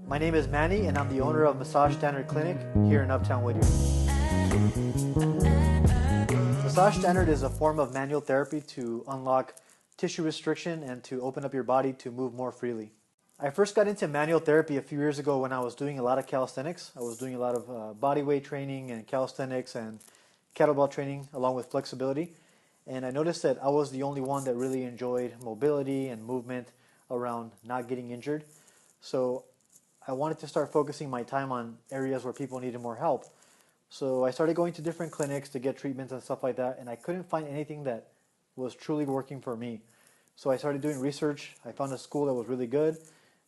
My name is Manny and I'm the owner of Massage Standard Clinic here in Uptown Whittier. Massage Standard is a form of manual therapy to unlock tissue restriction and to open up your body to move more freely. I first got into manual therapy a few years ago when I was doing a lot of calisthenics. I was doing a lot of body weight training and calisthenics and kettlebell training along with flexibility. And I noticed that I was the only one that really enjoyed mobility and movement around not getting injured. So I wanted to start focusing my time on areas where people needed more help. So I started going to different clinics to get treatments and stuff like that, and I couldn't find anything that was truly working for me. So I started doing research. I found a school that was really good,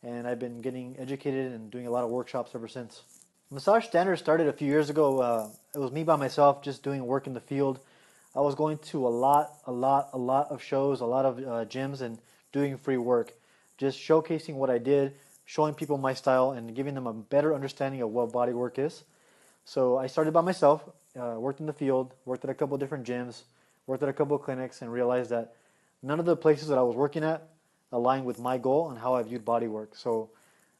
and I've been getting educated and doing a lot of workshops ever since. Massage Standard started a few years ago. It was me by myself just doing work in the field. I was going to a lot of shows, a lot of gyms, and doing free work. Just showcasing what I did, showing people my style, and giving them a better understanding of what body work is. So I started by myself, worked in the field, worked at a couple of different gyms, worked at a couple of clinics, and realized that none of the places that I was working at aligned with my goal and how I viewed body work. So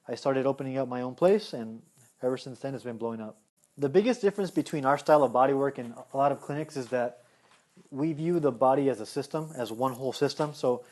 I started opening up my own place, and ever since then it's been blowing up. The biggest difference between our style of body work and a lot of clinics is that we view the body as a system, as one whole system. So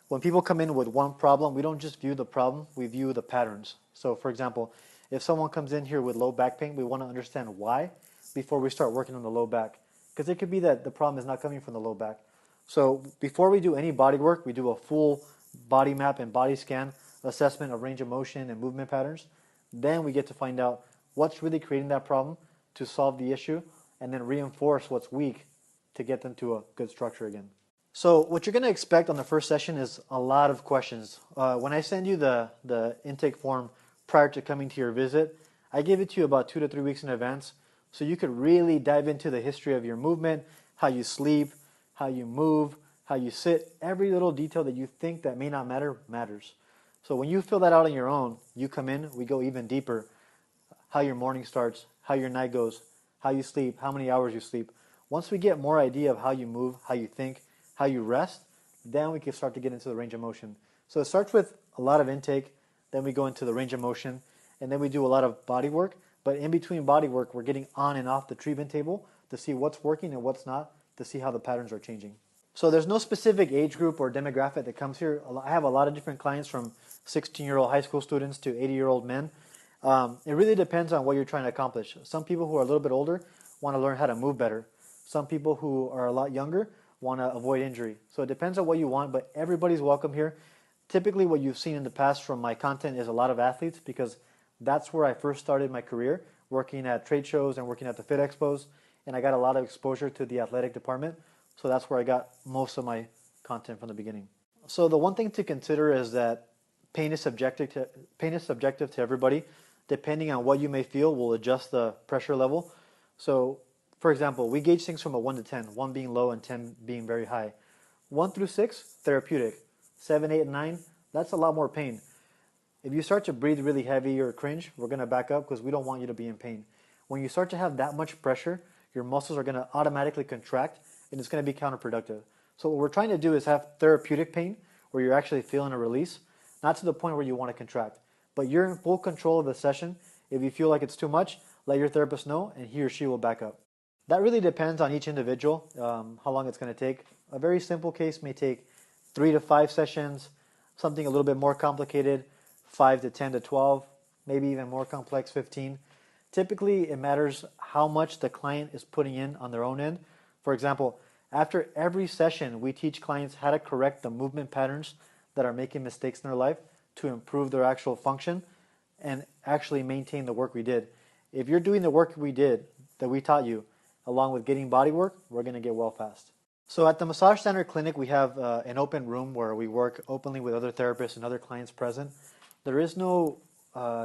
when people come in with one problem, we don't just view the problem, we view the patterns. So for example, if someone comes in here with low back pain, we want to understand why before we start working on the low back. Because it could be that the problem is not coming from the low back. So before we do any body work, we do a full body map and body scan assessment of range of motion and movement patterns. Then we get to find out what's really creating that problem to solve the issue, and then reinforce what's weak to get them to a good structure again. So what you're going to expect on the first session is a lot of questions. When I send you the intake form prior to coming to your visit, I give it to you about 2 to 3 weeks in advance, so you could really dive into the history of your movement, how you sleep, how you move, how you sit. Every little detail that you think that may not matter, matters. So when you fill that out on your own, you come in, we go even deeper. How your morning starts, how your night goes, how you sleep, how many hours you sleep. Once we get more idea of how you move, how you think, how you rest, then we can start to get into the range of motion. So it starts with a lot of intake, then we go into the range of motion, and then we do a lot of body work. But in between body work, we're getting on and off the treatment table to see what's working and what's not, to see how the patterns are changing. So there's no specific age group or demographic that comes here. I have a lot of different clients, from 16-year-old high school students to 80-year-old men. It really depends on what you're trying to accomplish. Some people who are a little bit older want to learn how to move better. Some people who are a lot younger want to avoid injury. So it depends on what you want, but everybody's welcome here. Typically what you've seen in the past from my content is a lot of athletes, because that's where I first started my career, working at trade shows and working at the Fit Expos, and I got a lot of exposure to the athletic department. So that's where I got most of my content from the beginning. So the one thing to consider is that pain is subjective to everybody. Depending on what you may feel, we'll adjust the pressure level. So for example, we gauge things from a 1 to 10, 1 being low and 10 being very high. 1 through 6, therapeutic. 7, 8, and 9, that's a lot more pain. If you start to breathe really heavy or cringe, we're going to back up because we don't want you to be in pain. When you start to have that much pressure, your muscles are going to automatically contract, and it's going to be counterproductive. So what we're trying to do is have therapeutic pain, where you're actually feeling a release, not to the point where you want to contract. But you're in full control of the session. If you feel like it's too much, let your therapist know, and he or she will back up. That really depends on each individual, how long it's going to take. A very simple case may take 3 to 5 sessions, something a little bit more complicated, 5 to 10 to 12, maybe even more complex, 15. Typically, it matters how much the client is putting in on their own end. For example, after every session, we teach clients how to correct the movement patterns that are making mistakes in their life to improve their actual function and actually maintain the work we did. If you're doing the work we did, that we taught you, along with getting body work, we're going to get well fast. So at the Massage Standard Clinic, we have an open room where we work openly with other therapists and other clients present. There is no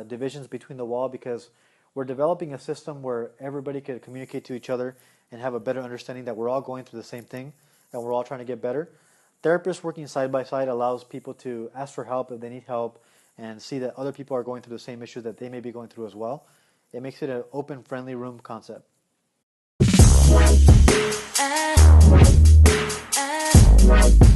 divisions between the wall, because we're developing a system where everybody can communicate to each other and have a better understanding that we're all going through the same thing and we're all trying to get better. Therapists working side by side allows people to ask for help if they need help and see that other people are going through the same issues that they may be going through as well. It makes it an open, friendly room concept. Right.